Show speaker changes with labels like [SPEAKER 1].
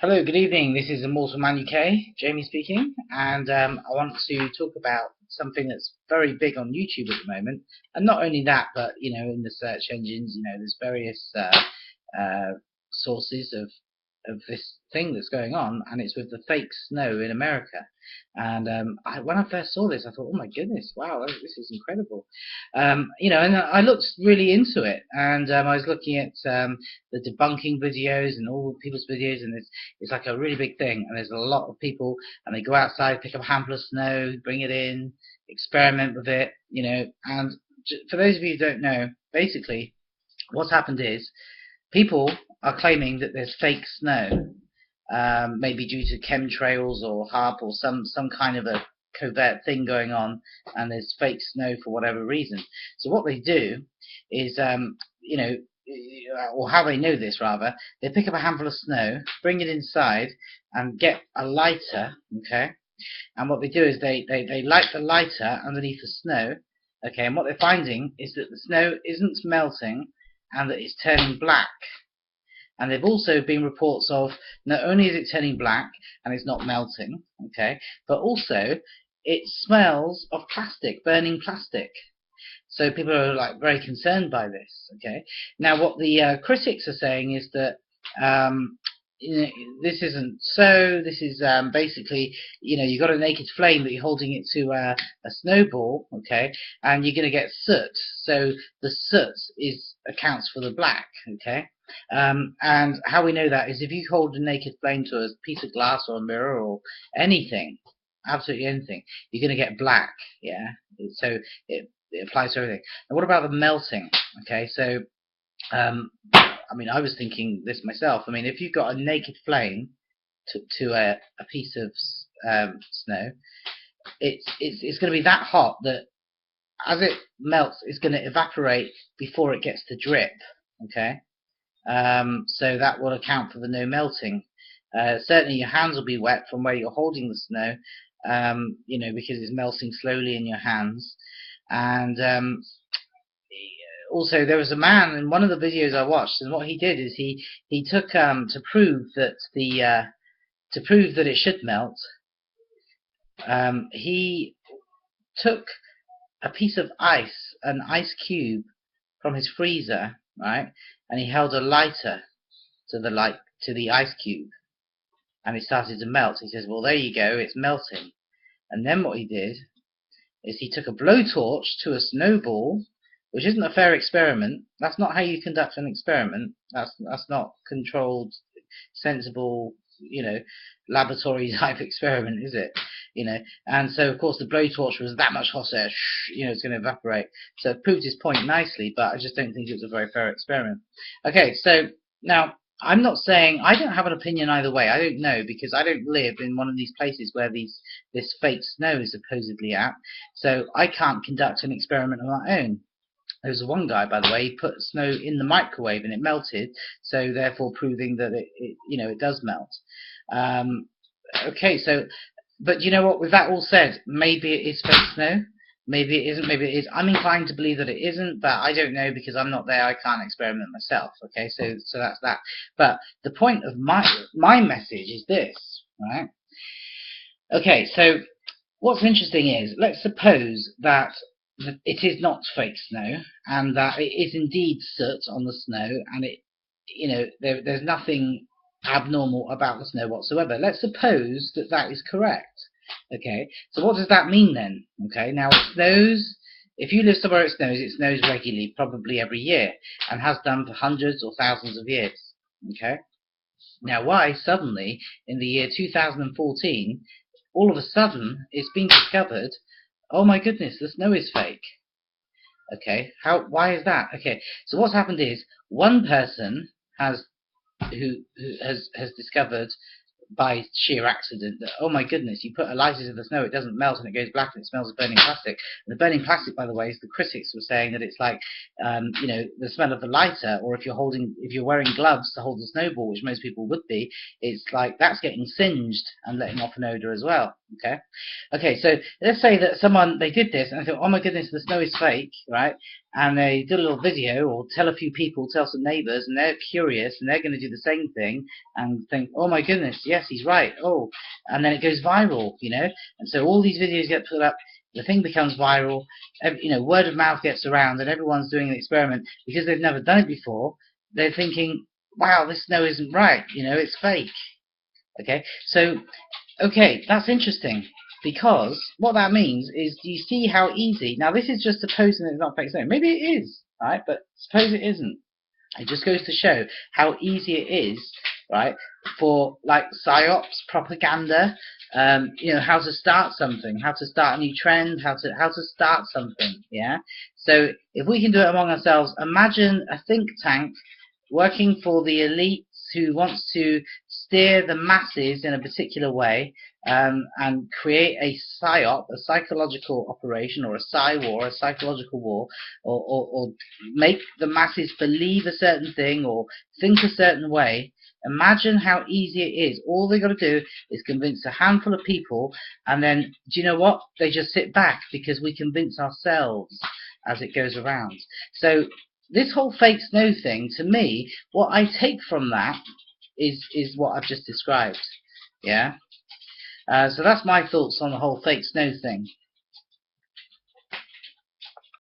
[SPEAKER 1] Hello, good evening. This is Immortal Man UK, Jamie speaking, and I want to talk about something that's very big on YouTube at the moment. And not only that, but in the search engines, there's various sources of this thing that's going on, and it's with the fake snow in America. And when I first saw this, I thought, oh my goodness, wow, this is incredible. And I looked really into it, and I was looking at the debunking videos and all people's videos, and it's like a really big thing. And there's a lot of people, and they go outside, pick up a handful of snow, bring it in, experiment with it, And for those of you who don't know, basically, what's happened is people are claiming that there's fake snow, maybe due to chemtrails or HARP or some kind of a covert thing going on, and there's fake snow for whatever reason. So what they do is, or how they know this rather, they pick up a handful of snow, bring it inside, and get a lighter, okay? And what they do is they light the lighter underneath the snow, okay? And what they're finding is that the snow isn't melting and that it's turning black. And there have also been reports of not only is it turning black and it's not melting, okay, but also it smells of plastic, burning plastic. So people are like very concerned by this, okay. Now what the critics are saying is that this isn't so. This is basically, you've got a naked flame, but you're holding it to a snowball, okay, and you're going to get soot. So the soot accounts for the black, okay. And how we know that is if you hold a naked flame to a piece of glass or a mirror or anything, absolutely anything, you're going to get black, yeah. So it applies to everything. And what about the melting? Okay, so I was thinking this myself. If you've got a naked flame to a piece of snow, it's going to be that hot that as it melts, it's going to evaporate before it gets to drip. Okay, so that will account for the no melting. Certainly, your hands will be wet from where you're holding the snow, because it's melting slowly in your hands. And also, there was a man in one of the videos I watched, and what he did is he took to prove that it should melt. He took a piece of ice, an ice cube from his freezer, right, and he held a lighter to the ice cube, and it started to melt. He says, "Well, there you go, it's melting." And then what he did is he took a blowtorch to a snowball, which isn't a fair experiment. That's not how you conduct an experiment. That's not controlled, sensible, laboratory type experiment, is it? And so of course the blowtorch was that much hotter. It's going to evaporate. So it proved his point nicely, but I just don't think it was a very fair experiment. Okay, so now I'm not saying, I don't have an opinion either way. I don't know, because I don't live in one of these places where this fake snow is supposedly at. So I can't conduct an experiment of my own. There was one guy, by the way, he put snow in the microwave and it melted, so therefore proving that it does melt. Okay, so, but you know what? With that all said, maybe it is fake snow. Maybe it isn't. Maybe it is. I'm inclined to believe that it isn't, but I don't know because I'm not there. I can't experiment myself. Okay, so that's that. But the point of my message is this, right? Okay, so what's interesting is, let's suppose that it is not fake snow, and that it is indeed soot on the snow, and there's nothing abnormal about the snow whatsoever. Let's suppose that that is correct. Okay, so what does that mean then? Okay, now it snows. If you live somewhere it snows regularly, probably every year, and has done for hundreds or thousands of years. Okay, now why suddenly in the year 2014, all of a sudden it's been discovered, oh my goodness, the snow is fake. Okay, why is that? Okay, so what's happened is one person who has discovered by sheer accident that, oh my goodness, you put a lighter to the snow, it doesn't melt and it goes black and it smells of burning plastic. And the burning plastic, by the way, is the critics were saying that it's like, the smell of the lighter, or if you're wearing gloves to hold the snowball, which most people would be, it's like that's getting singed and letting off an odor as well. Okay, so let's say that they did this and they thought, oh my goodness, the snow is fake, right? and they do a little video or tell a few people, tell some neighbors, and they're curious and they're going to do the same thing and think, oh my goodness, yes, he's right. Oh, and then it goes viral, you know. And so all these videos get put up. The thing becomes viral. You know, word of mouth gets around, and everyone's doing an experiment because they've never done it before. They're thinking, wow, this snow isn't right. You know, it's fake. Okay, so okay, that's interesting. Because what that means is, do you see how easy? Now, this is just supposing it's not fake snow. Maybe it is, right? But suppose it isn't. It just goes to show how easy it is, right, for like psyops, propaganda, you know, how to start something, how to start a new trend, how to start something. Yeah. So if we can do it among ourselves, imagine a think tank working for the elites who wants to steer the masses in a particular way, and create a psyop, a psychological operation, or a psy-war, a psychological war, or make the masses believe a certain thing or think a certain way. Imagine how easy it is. All they've got to do is convince a handful of people, and then, do you know what? They just sit back because we convince ourselves as it goes around. So this whole fake snow thing, to me, what I take from that is what I've just described. Yeah. So that's my thoughts on the whole fake snow thing.